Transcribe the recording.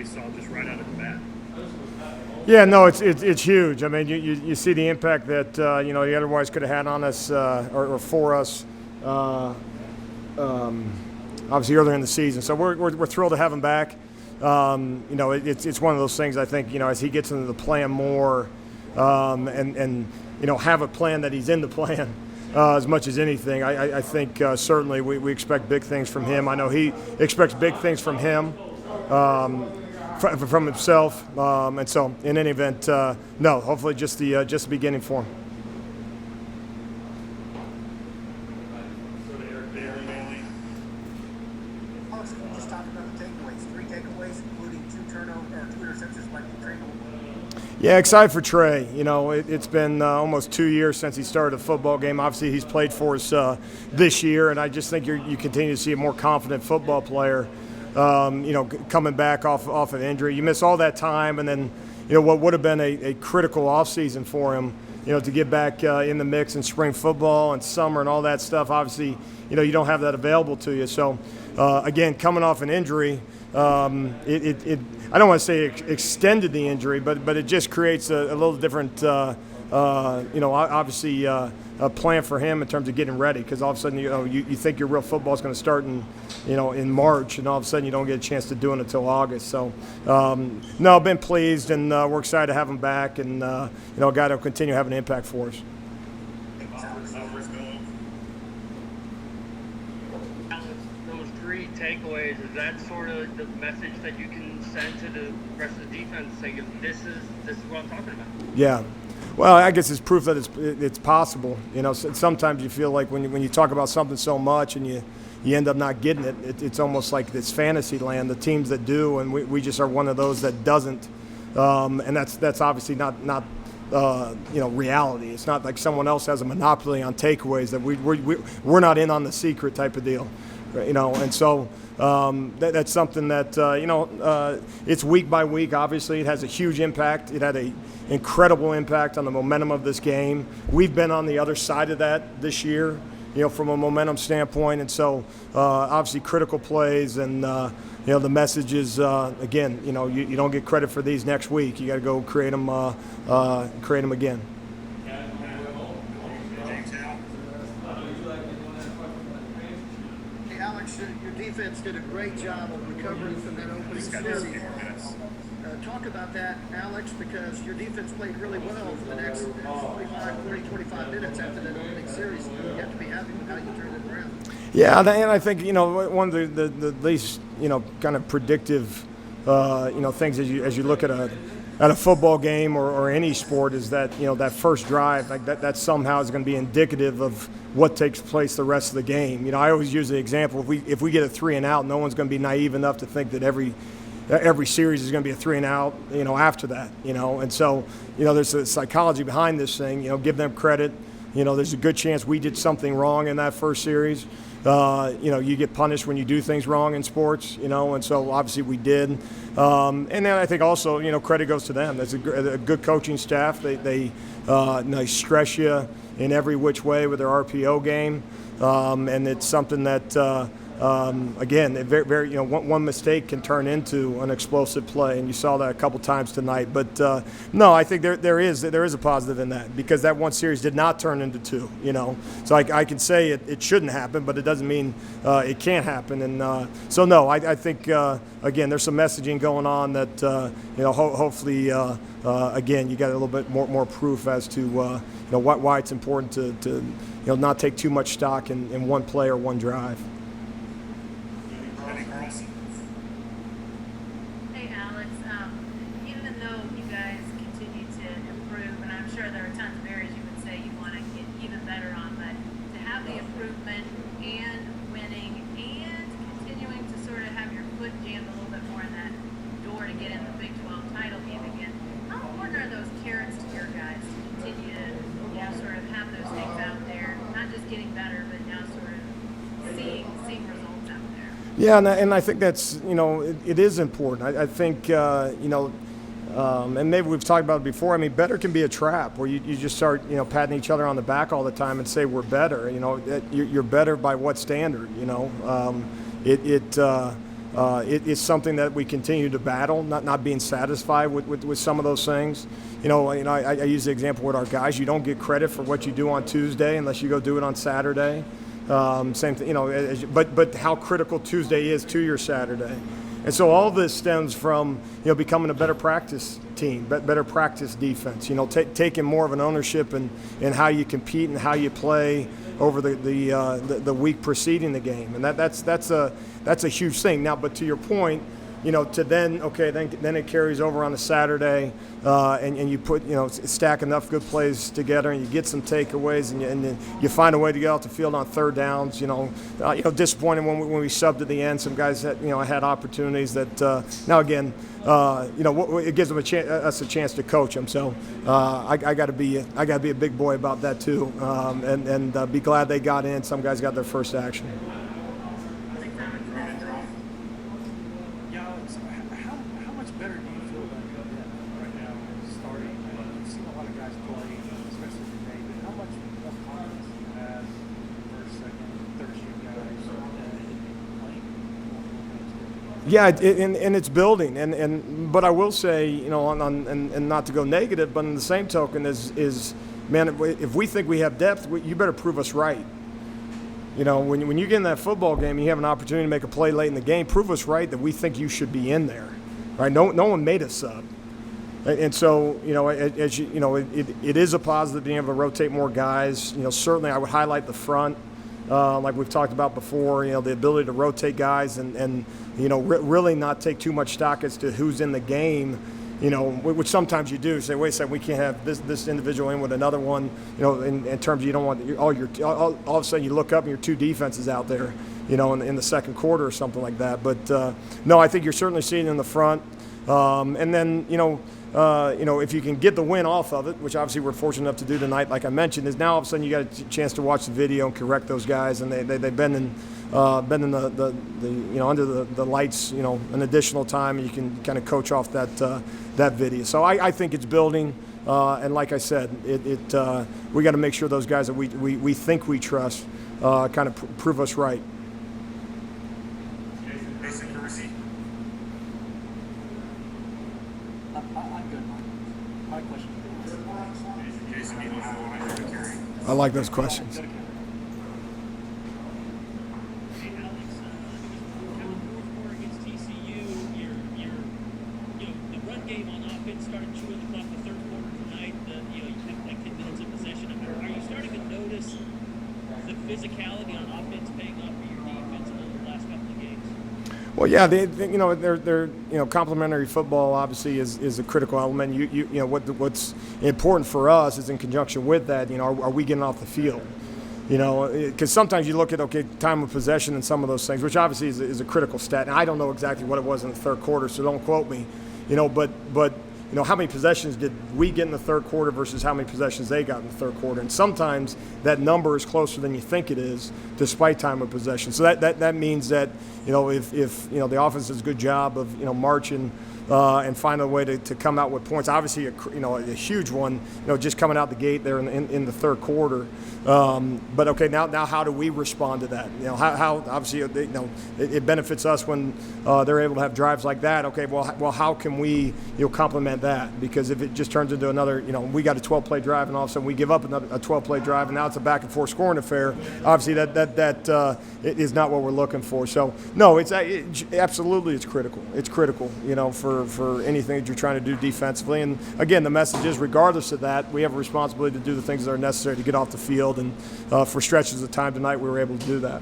saw just right out of the bat. Yeah, no, it's huge. I mean, you see the impact that he otherwise could have had on us or for us, obviously earlier in the season. So we're thrilled to have him back. It's one of those things. I think as he gets into the plan more, and have a plan that he's in the plan. As much as anything, I think certainly we expect big things from him. I know he expects big things from him, from himself, and so in any event, no. Hopefully, just the beginning for him. Alex, can you just talk about the takeaways? 3 takeaways, including 2 interceptions by Trey. Yeah, excited for Trey. It's been almost 2 years since he started a football game. Obviously, he's played for us this year, and I just think you continue to see a more confident football player. Coming back off of injury, you miss all that time, and then what would have been a critical offseason for him. To get back in the mix in spring football and summer and all that stuff. Obviously, you don't have that available to you. So, again, coming off an injury. I don't want to say extended the injury, but it just creates a little different, obviously a plan for him in terms of getting ready. Because all of a sudden, you think your real football is going to start in March, and all of a sudden you don't get a chance to do it until August. So, no, I've been pleased, and we're excited to have him back, and a guy that will continue having an impact for us. Those 3 takeaways, is that sort of the message that you can send to the rest of the defense, saying this is what I'm talking about? Yeah. Well, I guess it's proof that it's possible. Sometimes you feel like when you talk about something so much and you end up not getting it, it's almost like this fantasy land. The teams that do, and we just are one of those that doesn't, and that's obviously not reality. It's not like someone else has a monopoly on takeaways that we're not in on the secret type of deal. And so that's something that it's week by week. Obviously, it has a huge impact. It had an incredible impact on the momentum of this game. We've been on the other side of that this year, from a momentum standpoint. And so, obviously, critical plays and the message is again, you don't get credit for these next week. You got to go create them again. Alex, your defense did a great job of recovering from that opening series. Talk about that, Alex, because your defense played really well for the next 25 minutes after that opening series. You have to be happy with how you turned it around. Yeah, and I think one of the least kind of predictive things as you look at a football game or any sport is that that first drive, like that somehow is going to be indicative of what takes place the rest of the game. I always use the example, if we get a 3 and out, no one's going to be naive enough to think that every series is going to be a 3 and out after that. And so there's a psychology behind this thing. Give them credit. There's a good chance we did something wrong in that first series. You get punished when you do things wrong in sports, and so obviously we did. And then I think also, credit goes to them. There's a good coaching staff. They stress you in every which way with their RPO game, and it's something that again, very, very, one mistake can turn into an explosive play, and you saw that a couple times tonight. But no, I think there is a positive in that, because that one series did not turn into 2. So I can say it shouldn't happen, but it doesn't mean it can't happen. And so no, I think again, there's some messaging going on that hopefully again, you got a little bit more proof as to why it's important to not take too much stock in one play or one drive. Hey Alex, even though you guys continue to improve, and I'm sure there are tons of areas you would say you want to get even better on, but to have the improvement and winning and continuing to sort of have your foot jammed a little bit more in that door to get in the Big 12 title game again, how important are those carrots to your guys to continue to sort of have those things out there, not just getting better, but now sort of seeing results out there? Yeah, and I think that's, it is important. I think, and maybe we've talked about it before. I mean, better can be a trap where you just start, patting each other on the back all the time and say we're better. You're better by what standard? It's something that we continue to battle, not being satisfied with some of those things. I use the example with our guys. You don't get credit for what you do on Tuesday unless you go do it on Saturday. Same thing, but how critical Tuesday is to your Saturday. And so all this stems from becoming a better practice team, better practice defense. Taking more of an ownership in how you compete and how you play over the week preceding the game, and that's a huge thing. Now, but to your point, to then it carries over on a Saturday, and you put stack enough good plays together, and you get some takeaways, and you find a way to get out the field on third downs. Disappointing when we subbed at the end. Some guys that had opportunities that now again, it gives them us a chance to coach them. So I got to be a big boy about that too, and be glad they got in. Some guys got their first action. How much better do you feel about your depth right now starting? You've seen a lot of guys play, especially today, but how much more confidence do you have first, second, third string guys playing? Yeah, and it's building, but I will say, and not to go negative, but in the same token is man, if we think we have depth, you better prove us right. When you get in that football game and you have an opportunity to make a play late in the game, prove us right that we think you should be in there, right? No one made us sub, and so as it is a positive being able to rotate more guys. Certainly I would highlight the front, like we've talked about before. The ability to rotate guys and really not take too much stock as to who's in the game. Which sometimes you do say, wait a second, we can't have this individual in with another one. In terms of you don't want all of a sudden you look up and your two defenses out there, in the second quarter or something like that. But no, I think you're certainly seeing it in the front, and then if you can get the win off of it, which obviously we're fortunate enough to do tonight, like I mentioned, is now all of a sudden you got a chance to watch the video and correct those guys, and they've been in the under the lights an additional time, and you can kind of coach off that video. So I think it's building, and like I said, we got to make sure those guys that we think we trust kind of prove us right. I'm good. My question is I like those questions. Game on offense started chewing the clock the third quarter tonight. You have like 10 minutes of possession. Are you starting to notice the physicality on offense paying off for your defense over the last couple of games? Well, yeah, they're complementary football obviously is a critical element. What's important for us is in conjunction with that. Are we getting off the field? Because sometimes you look at time of possession and some of those things, which obviously is a critical stat. And I don't know exactly what it was in the third quarter, so don't quote me. But how many possessions did we get in the third quarter versus how many possessions they got in the third quarter? And sometimes that number is closer than you think it is, despite time of possession. So that means that if the offense does a good job of marching and find a way to come out with points. Obviously, a huge one, just coming out the gate there in the third quarter. But okay, now how do we respond to that? How obviously it benefits us when they're able to have drives like that. Okay, well how can we complement that? Because if it just turns into another, we got a 12-play drive and all of a sudden we give up a 12-play drive and now it's a back and forth scoring affair. Obviously that it is not what we're looking for. So no, absolutely it's critical. It's critical, for anything that you're trying to do defensively. And again, the message is, regardless of that, we have a responsibility to do the things that are necessary to get off the field. And for stretches of time tonight, we were able to do that.